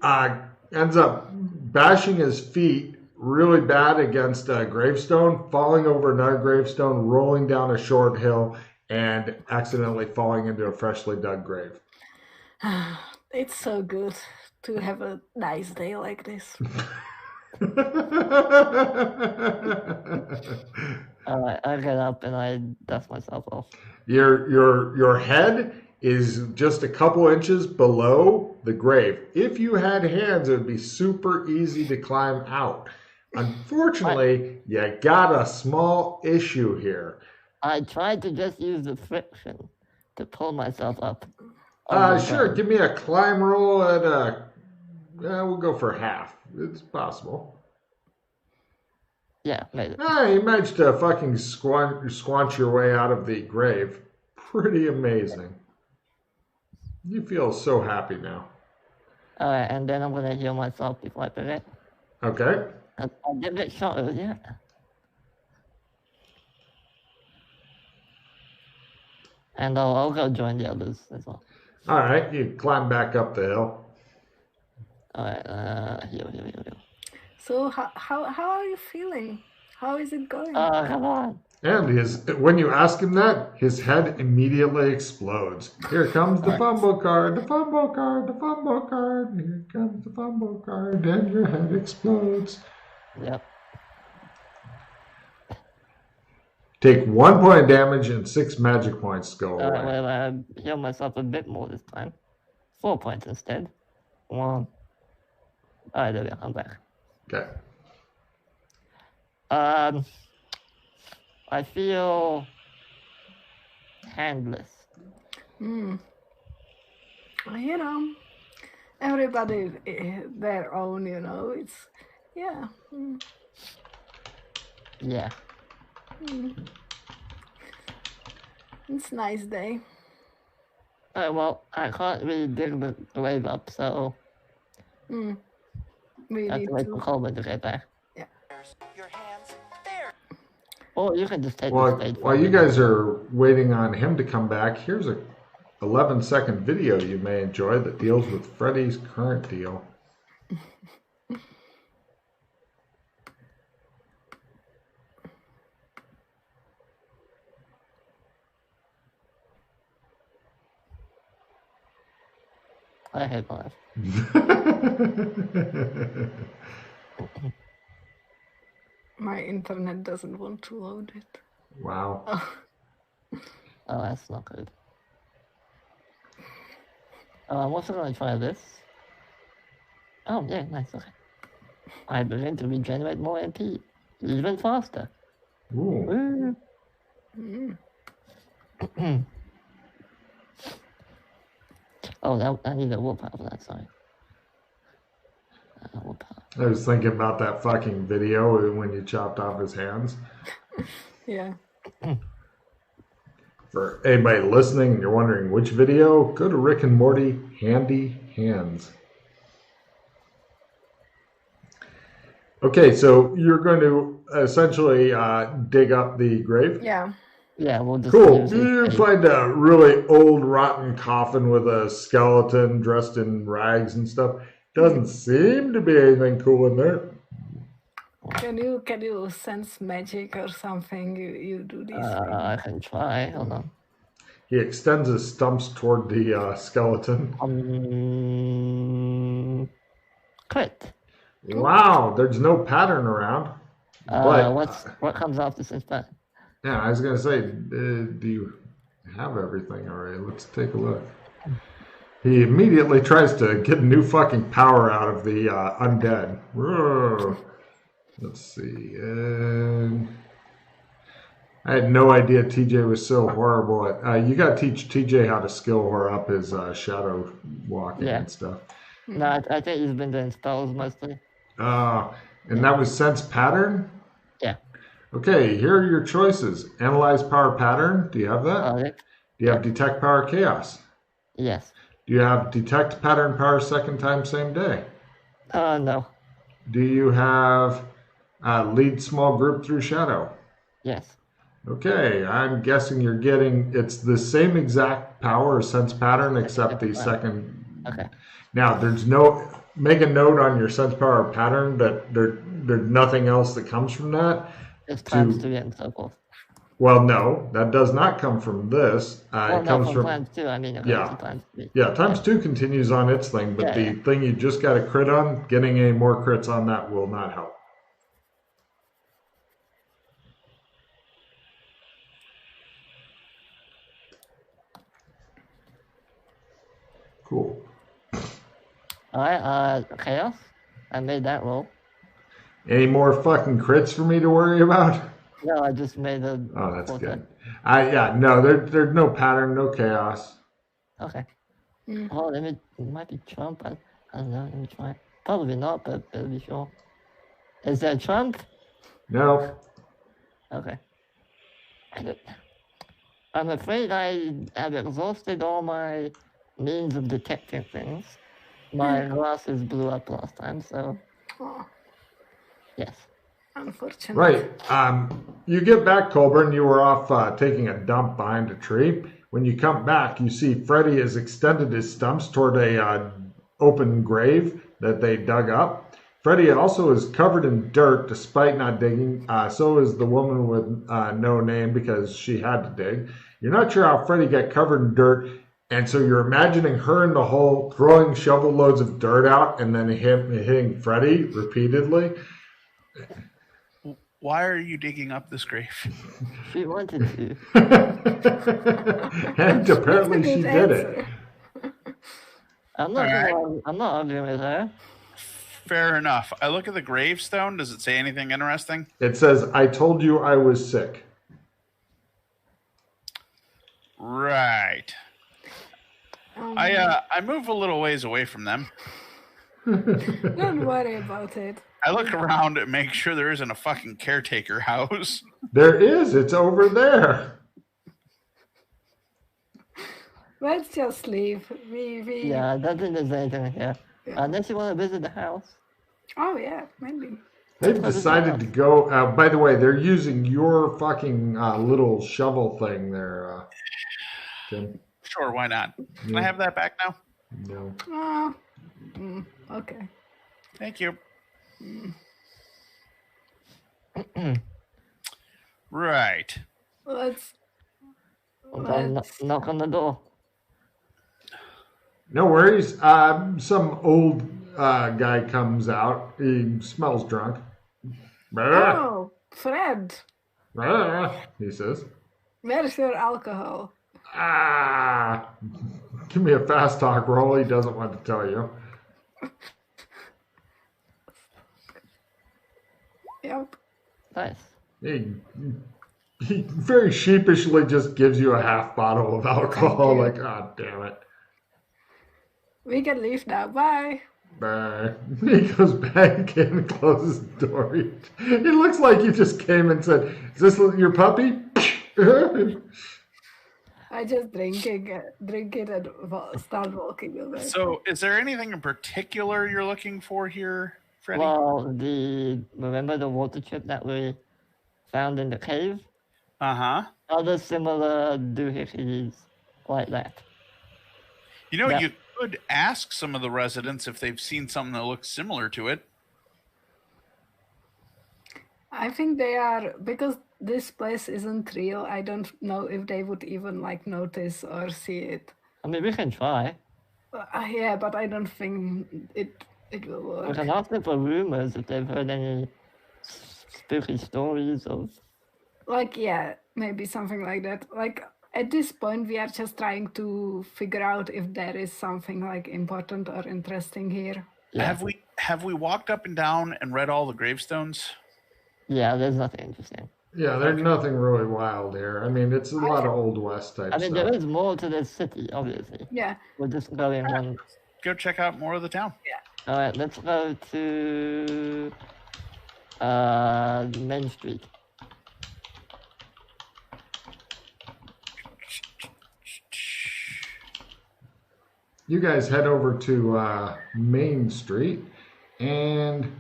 ends up bashing his feet really bad against a gravestone, falling over another gravestone, rolling down a short hill, and accidentally falling into a freshly dug grave. It's so good to have a nice day like this. I get up and I dust myself off. Your head is just a couple inches below the grave. If you had hands, it would be super easy to climb out. Unfortunately, you got a small issue here. I tried to just use the friction to pull myself up. Sure, give me a climb roll at we'll go for half. It's possible. Yeah, maybe. You managed to fucking squanch your way out of the grave. Pretty amazing. You feel so happy now. Alright, and then I'm gonna heal myself before I forget. Okay. I didn't get shot earlier. And I'll go join the others as well. Alright, you climb back up the hill. Alright, heal. So how are you feeling? How is it going? Come on. And when you ask him that, his head immediately explodes. Here comes the fumble card, the fumble card, the fumble card. Here comes the fumble card, and your head explodes. Yep. Take 1 point of damage and 6 magic points go away. Well, I heal myself a bit more this time. 4 points instead. 1. Alright, there we go. I'm back. Okay. I feel handless. You know, everybody their own, you know, it's, yeah. Yeah. It's a nice day. Well, I can't really dig the grave up, so We I have need to wait to. for Coleman to get back. Yeah. Your hands there. Or you can just take the stage. While you guys are waiting on him to come back, here's a 11-second video you may enjoy that deals with Freddy's current deal. I hate life. My internet doesn't want to load it. Wow. Oh, that's not good. I'm also going to try this. Oh, yeah, nice, okay. I begin to regenerate more MP, even faster. Ooh. Oh, I need a willpower for that, sorry. Willpower. I was thinking about that fucking video when you chopped off his hands. Yeah. For anybody listening and you're wondering which video, go to Rick and Morty Handy Hands. Okay, so you're going to essentially dig up the grave? Yeah. Yeah, we'll just... Cool. You find a really old, rotten coffin with a skeleton dressed in rags and stuff. Doesn't seem to be anything cool in there. Can you sense magic or something? You do these things. I can try. Hold on. He extends his stumps toward the skeleton. Crit. Wow, there's no pattern around. What comes off this inspect? Yeah, I was going to say, do you have everything already? Let's take a look. He immediately tries to get new fucking power out of the undead. Whoa. Let's see. I had no idea TJ was so horrible at. You got to teach TJ how to skill her up his shadow walking Yeah. and stuff. No, I think he's been doing spells mostly. And that was sense pattern. Yeah. Okay, here are your choices. Analyze power pattern. Do you have that? Yeah. Do you have detect power chaos? Yes. Do you have detect pattern power second time same day? No. Do you have lead small group through shadow? Yes. Okay, I'm guessing you're getting it's the same exact power or sense pattern except the second. Okay. Now there's no make a note on your sense power pattern that there's nothing else that comes from that. It's times 2 and so forth. Well, no, that does not come from this. It comes from times 2. I mean, times 3. Yeah, times 2 continues on its thing, but the thing you just got a crit on, getting any more crits on that will not help. Cool. Alright, chaos. I made that roll. Any more fucking crits for me to worry about? No, I just made a. Oh, that's good. No, there's no pattern, no chaos. Okay. Oh, it might be Trump. I don't know. Let me try. Probably not, but better be sure. Is that Trump? No. Okay. I'm afraid I have exhausted all my means of detecting things. My glasses blew up last time, so. Oh, Yes. unfortunate. Right. You get back, Colburn. You were off taking a dump behind a tree. When you come back, you see Freddy has extended his stumps toward a open grave that they dug up. Freddy also is covered in dirt despite not digging. So is the woman with no name because she had to dig. You're not sure how Freddy got covered in dirt, and so you're imagining her in the hole throwing shovel loads of dirt out and then hitting Freddy repeatedly. Why are you digging up this grave? She wanted to. And apparently she did it. I'm not arguing with her. Fair enough. I look at the gravestone. Does it say anything interesting? It says, "I told you I was sick." Right. I move a little ways away from them. Don't worry about it. I look around and make sure there isn't a fucking caretaker house. There is. It's over there. Let's just leave. Yeah, I don't think there's anything here. Unless you want to visit the house. Oh, yeah, maybe. They've decided to go. By the way, they're using your fucking little shovel thing there, Tim. Sure, why not? Can I have that back now? No. Okay. Thank you. Right. Let's knock on the door. No worries. Some old guy comes out. He smells drunk. Oh, Fred. He says. Where's your alcohol? Give me a fast talk roll. He doesn't want to tell you. Yep. Nice. He very sheepishly just gives you a half bottle of alcohol. Like, damn it. We can leave now. Bye. Bye. He goes back in and closes the door. He looks like you just came and said, "Is this your puppy?" I just drink it and start walking away. So, is there anything in particular you're looking for here, Freddy? Well, remember the water chip that we found in the cave? Uh-huh. Other similar doohickeys like that. You know, you could ask some of the residents if they've seen something that looks similar to it. I think they are, because this place isn't real, I don't know if they would even notice or see it. I mean, we can try. Yeah, but I don't think it will work. We can ask them for rumors if they've heard any spooky stories of... yeah, maybe something like that. At this point, we are just trying to figure out if there is something important or interesting here. Yeah. Have we walked up and down and read all the gravestones? Yeah, there's nothing interesting. Yeah, there's nothing really wild here. I mean, it's a lot of Old West type I mean, stuff. there is more to this city, obviously. Yeah. We're just going one. Go check out more of the town. All right, let's go to Main Street. You guys head over to Main Street, and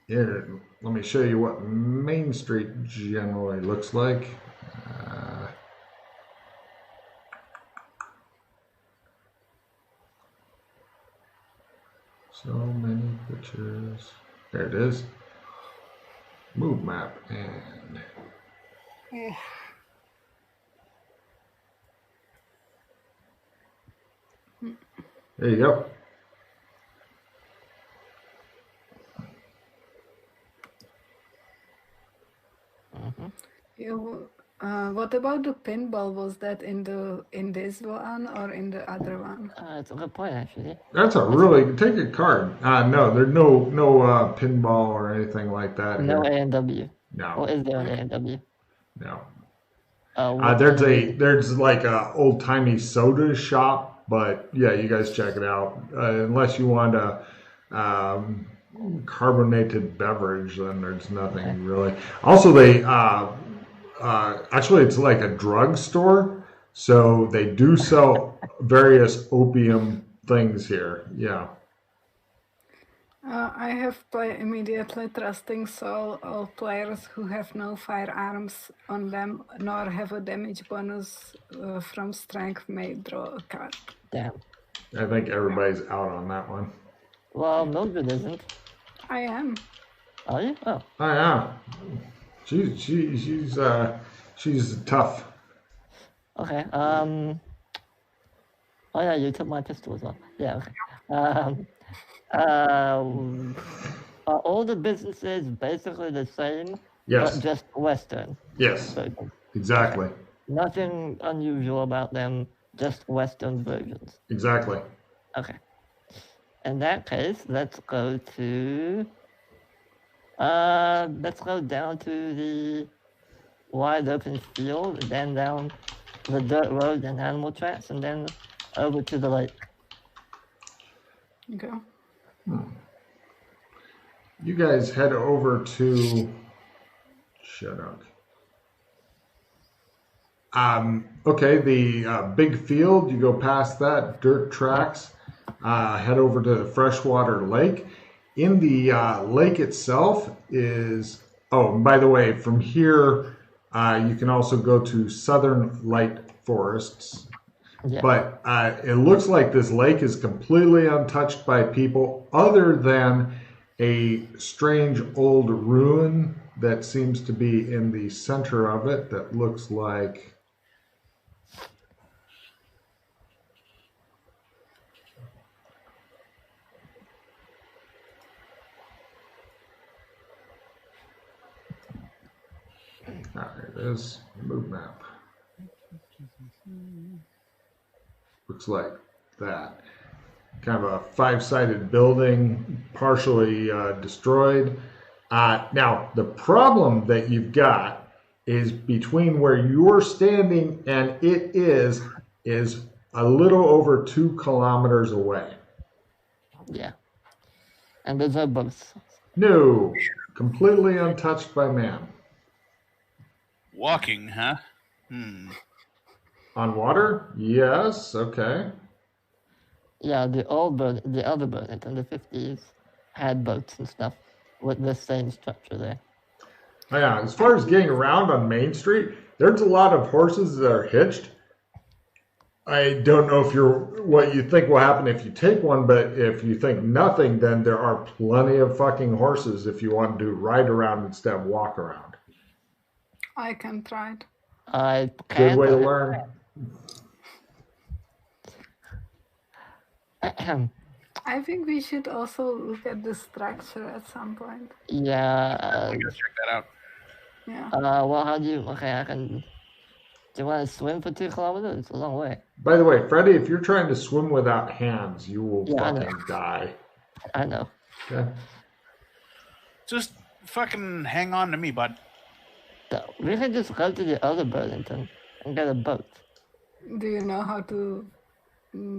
here, let me show you what Main Street generally looks like. So many pictures. There it is. Move map, and there you go. What about the pinball? Was that in this one or in the other one? It's a good point, actually. That's a really take a card. No, there's no pinball or anything like that. No here. A&W. No. Or is there an A&W? No. What's There's like a old timey soda shop, but yeah, you guys check it out. Unless you want a carbonated beverage, then there's nothing really. Also, they actually it's like a drugstore, so they do sell various opium things here. Yeah. I have immediately trusting soul all players who have no firearms on them nor have a damage bonus from strength may draw a card. Damn. I think everybody's out on that one. Well, Mildred isn't. I am. Are you? Oh. Oh yeah. She's tough. Okay. Oh yeah, you took my pistol as well. Yeah. Okay. Are all the businesses basically the same? Yes. But just Western. Yes. Versions. Exactly. Nothing unusual about them. Just Western versions. Exactly. Okay. In that case, let's go down to the wide open field, then down the dirt road and animal tracks, and then over to the lake. Okay. You guys head over to Shadok. Okay, the big field, you go past that, dirt tracks, head over to the freshwater lake. In the lake itself is, oh, and by the way, from here, you can also go to Southern Light Forests. Yeah. But it looks like this lake is completely untouched by people other than a strange old ruin that seems to be in the center of it that looks like... There it is. Move map. Looks like that. Kind of a five-sided building, partially destroyed. Now, the problem that you've got is between where you're standing and it is a little over 2 kilometers away. Yeah. And there's no boats. No, completely untouched by man. Walking, huh? On water? Yes, okay. Yeah, the other boat in the 50s had boats and stuff with the same structure there. Yeah, as far as getting around on Main Street, there's a lot of horses that are hitched. I don't know what you think will happen if you take one, but if you think nothing, then there are plenty of fucking horses if you want to do ride around instead of walk around. I can try it. Good way to learn. I think we should also look at the structure at some point. Yeah. We gotta check that out. Yeah. Well, how do you... Okay, I can... Do you want to swim for 2 kilometers? It's a long way. By the way, Freddie, if you're trying to swim without hands, you will fucking die. I know. Okay. Just fucking hang on to me, bud. So we can just go to the other Burlington and get a boat. Do you know how to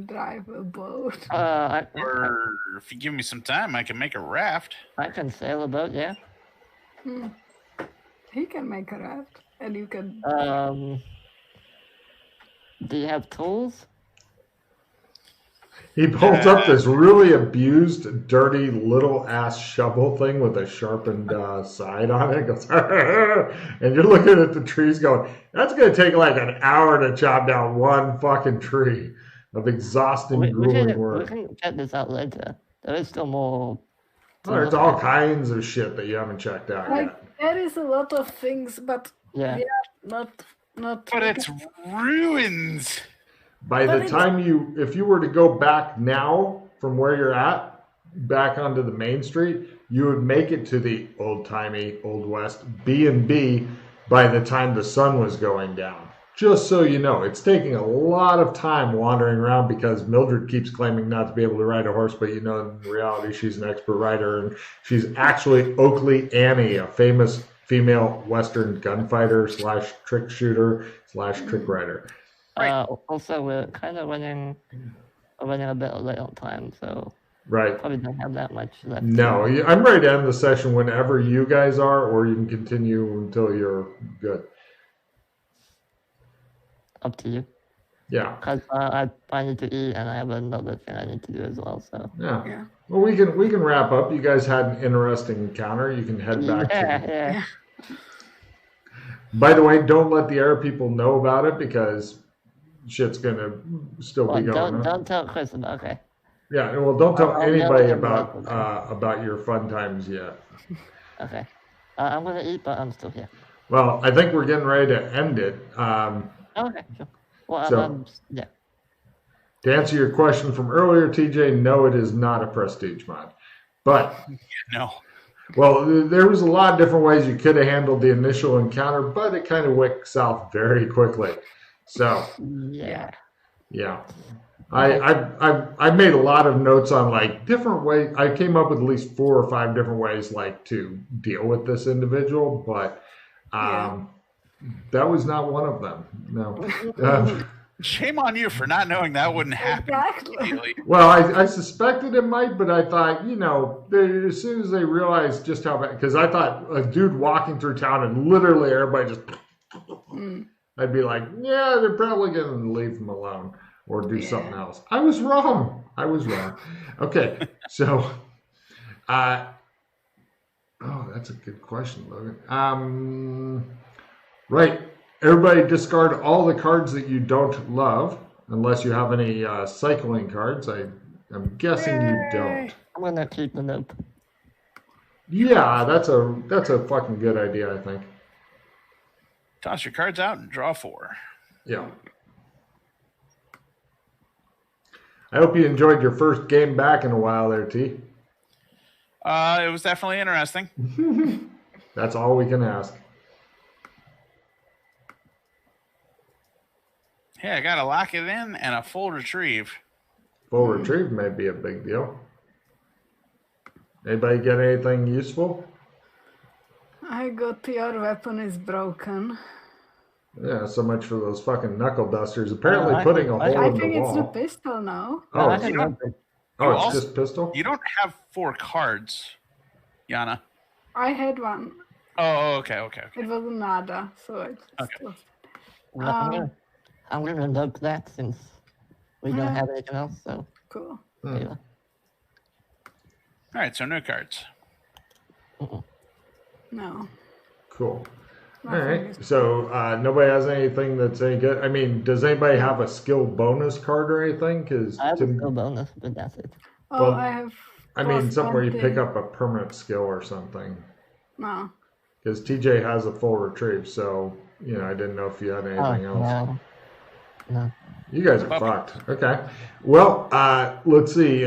drive a boat? Or if you give me some time, I can make a raft. I can sail a boat, yeah. He can make a raft, and you can. Do you have tools? He pulls up this really abused, dirty little ass shovel thing with a sharpened side on it. Goes, and you're looking at the trees going, that's going to take like an hour to chop down one fucking tree of exhausting, grueling work. We can check this out later. There is still more. There's all kinds of shit that you haven't checked out yet. There is a lot of things, but not. But it's ruins. By the time if you were to go back now from where you're at, back onto the main street, you would make it to the old-timey, Old West B&B by the time the sun was going down. Just so you know, it's taking a lot of time wandering around because Mildred keeps claiming not to be able to ride a horse, but you know, in reality, she's an expert rider, and she's actually Oakley Annie, a famous female Western gunfighter / trick shooter / trick rider. Also, we're kind of running a bit late on time, so probably don't have that much left. No, I'm ready to end the session whenever you guys are, or you can continue until you're good. Up to you. Yeah. Because I need to eat, and I have another thing I need to do as well. So. Yeah. Well, we can wrap up. You guys had an interesting encounter. You can head back. Yeah. By the way, don't let the Arab people know about it because shit's gonna still be going on. Don't tell Chris about. Okay. Yeah, well, don't tell anybody about your fun times yet. Okay. I'm gonna eat, but I'm still here. Well, I think we're getting ready to end it. Okay, sure. Well, yeah. To answer your question from earlier, TJ, no, it is not a prestige mod. But no. Well, there was a lot of different ways you could have handled the initial encounter, but it kind of went south very quickly. So yeah. I made a lot of notes on like different ways. I came up with at least 4 or 5 different ways like to deal with this individual, but that was not one of them. No. Shame on you for not knowing that wouldn't happen. Exactly. Well, I suspected it might, but I thought, as soon as they realized just how bad, because I thought a dude walking through town and literally everybody just, I'd be like, yeah, they're probably going to leave him alone or do something else. I was wrong. Okay, so, that's a good question, Logan. Right. Everybody discard all the cards that you don't love, unless you have any cycling cards. I'm guessing you don't. I'm gonna keep the note. Yeah, that's a fucking good idea, I think. Toss your cards out and draw 4. Yeah. I hope you enjoyed your first game back in a while there, T. It was definitely interesting. That's all we can ask. Hey, I got to lock it in and a full retrieve. Full retrieve may be a big deal. Anybody get anything useful? I got your weapon is broken. Yeah, so much for those fucking knuckle dusters. Apparently putting a hole in the wall. I think it's the pistol now. It's just pistol? You don't have 4 cards, Yana. I had one. Oh, okay. It was nada, so it's okay. I'm gonna note that since we don't have anything else. So cool. Yeah. All right, so no cards. No. Cool. All right. So nobody has anything that's any good. I mean, does anybody have a skill bonus card or anything? Because I have a skill bonus, but that's it. Oh, I have. I mean, something where you pick up a permanent skill or something. No. Because TJ has a full retrieve, so I didn't know if you had anything else. No. You guys are fucked. Okay. Well, let's see.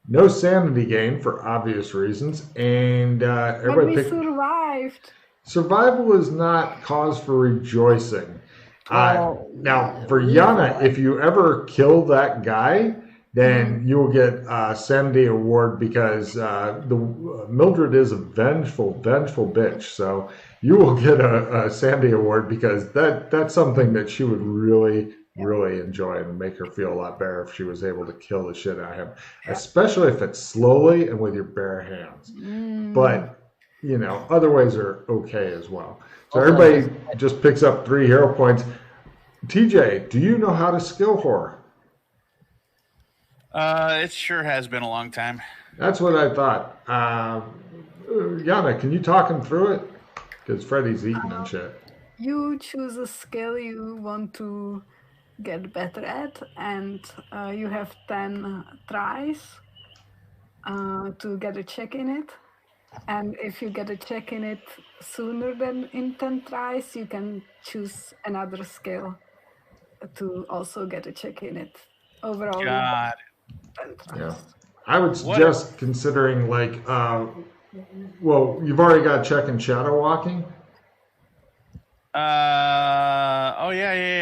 No sanity gain for obvious reasons, and everybody but we survived. Survival is not cause for rejoicing. Now, for Yana, if you ever kill that guy, then you will get a Sandy Award because Mildred is a vengeful bitch. So you will get a Sandy Award because that's something that she would really enjoy and make her feel a lot better if she was able to kill the shit out of him, especially if it's slowly and with your bare hands. But other ways are okay as well. So everybody just picks up 3 hero points. TJ, do you know how to skill horror? It sure has been a long time. That's what I thought. Yana, can you talk him through it? Because Freddy's eating and shit. You choose a skill you want to get better at, and you have 10 tries to get a check in it. And if you get a check in it sooner than in 10 tries, you can choose another skill to also get a check in it. Overall, God. 10 tries. Yeah. I would suggest considering well, you've already got check in shadow walking.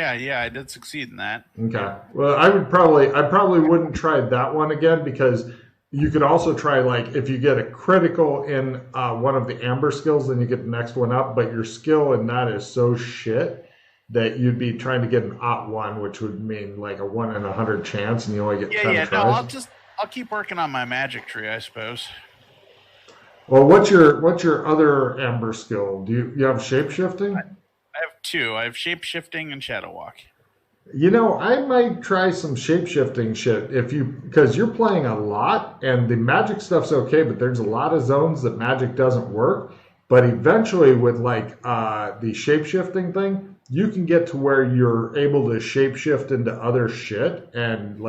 Yeah, I did succeed in that. Okay. Well, I probably wouldn't try that one again because you could also try if you get a critical in one of the amber skills, then you get the next one up, but your skill in that is so shit that you'd be trying to get an @1, which would mean a 1 in 100 chance, and you only get 10 tries. No, I'll keep working on my magic tree, I suppose. Well, what's your other amber skill? Do you have shape-shifting? I have 2. I have shape-shifting and shadow walk. I might try some shape-shifting shit because you're playing a lot, and the magic stuff's okay, but there's a lot of zones that magic doesn't work. But eventually, with the shape-shifting thing, you can get to where you're able to shape-shift into other shit and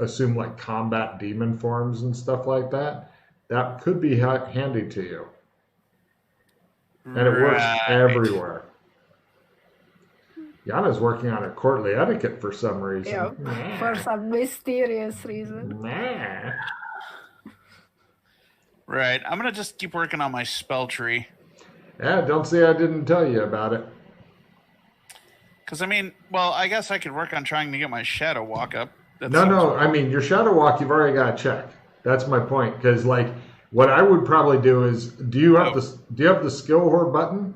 assume combat demon forms and stuff like that. That could be handy to you, and it works everywhere. Yana's working on her courtly etiquette for some reason. Yeah, for some mysterious reason. Right. I'm going to just keep working on my spell tree. Yeah, don't say I didn't tell you about it. Because, I guess I could work on trying to get my shadow walk up. No. Your shadow walk, you've already got to check. That's my point. Because, what I would probably do is, do you have the skill horror button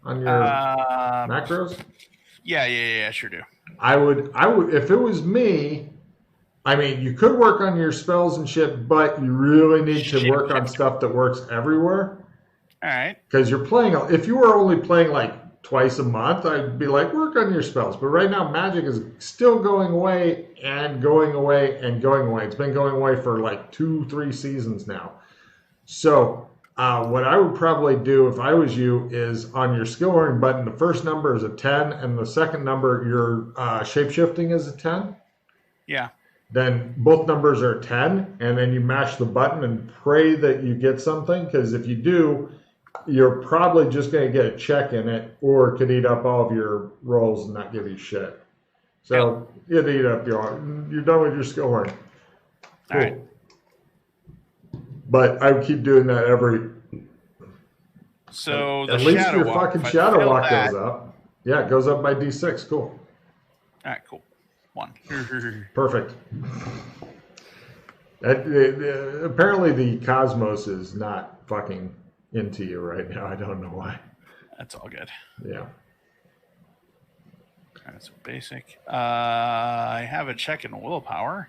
on your macros? Yeah, sure do. I would, if it was me, you could work on your spells and shit, but you really need to work on stuff that works everywhere. All right. Because you're playing, if you were only playing twice a month, I'd be work on your spells. But right now, magic is still going away and going away and going away. It's been going away for 2-3 seasons now. So what I would probably do if I was you is on your skill learning button, the first number is a 10, and the second number, your shape-shifting is a 10. Yeah. Then both numbers are 10, and then you mash the button and pray that you get something, because if you do, you're probably just going to get a check in it, or it could eat up all of your rolls and not give you shit. So you'd eat up you're done with your skill learning. Cool. All right. But I would keep doing that every. So at least your fucking shadow walk goes up. Yeah, it goes up by D6. Cool. All right, cool. 1. Perfect. Apparently, the cosmos is not fucking into you right now. I don't know why. That's all good. Yeah. All right, so basic. I have a check in willpower.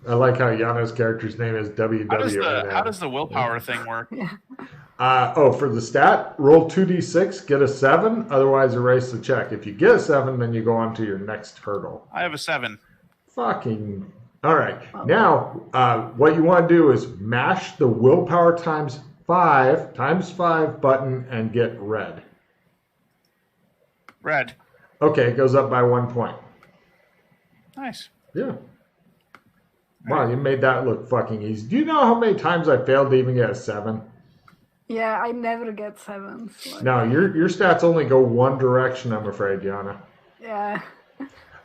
I like how Yana's character's name is WWN. How does the willpower thing work? For the stat, roll 2d6, get a 7, otherwise erase the check. If you get a 7, then you go on to your next hurdle. I have a 7. Fucking. All right. Now, what you want to do is mash the willpower times 5 button and get red. Red. Okay, it goes up by 1 point. Nice. Yeah. Wow, you made that look fucking easy. Do you know how many times I failed to even get a 7? Yeah, I never get 7s. No, your stats only go one direction, I'm afraid, Yana. Yeah.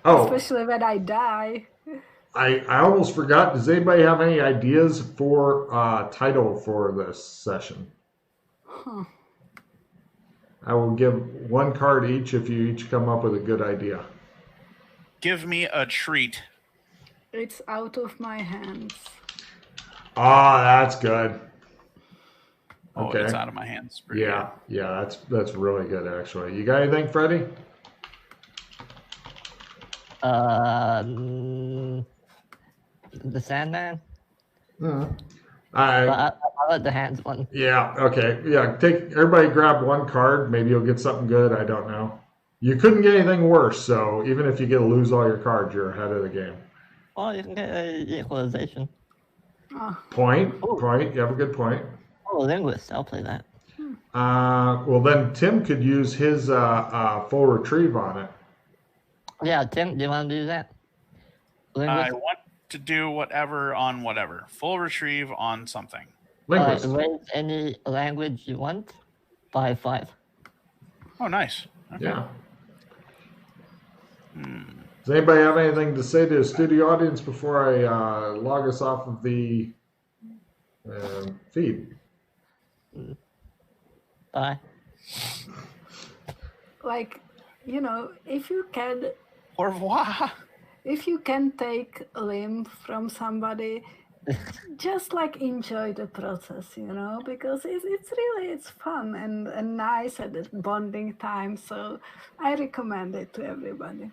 Oh. Especially when I die. I almost forgot. Does anybody have any ideas for title for this session? Huh. I will give 1 card each if you each come up with a good idea. give me a treat. It's out of my hands. Oh, that's good. Oh, Okay. it's out of my hands. Pretty Yeah, that's really good actually. You got anything, Freddie? The Sandman. Mm-hmm. I like the hands one. Yeah. Okay. Yeah. Everybody grab one card. Maybe you'll get something good. I don't know. You couldn't get anything worse. So even if you get to lose all your cards, you're ahead of the game. Oh, you can get an equalization. Point. Ooh. Point. You have a good point. Oh, linguist. I'll play that. Well, then Tim could use his full retrieve on it. Yeah, Tim, do you want to do that? I want to do whatever on whatever. Full retrieve on something. Linguist. Raise any language you want by 5. Oh, nice. Okay. Yeah. Does anybody have anything to say to the studio audience before I log us off of the feed? Bye. Like, if you can... Au revoir. If you can take a limb from somebody, just like enjoy the process, because it's fun and nice at the bonding time. So I recommend it to everybody.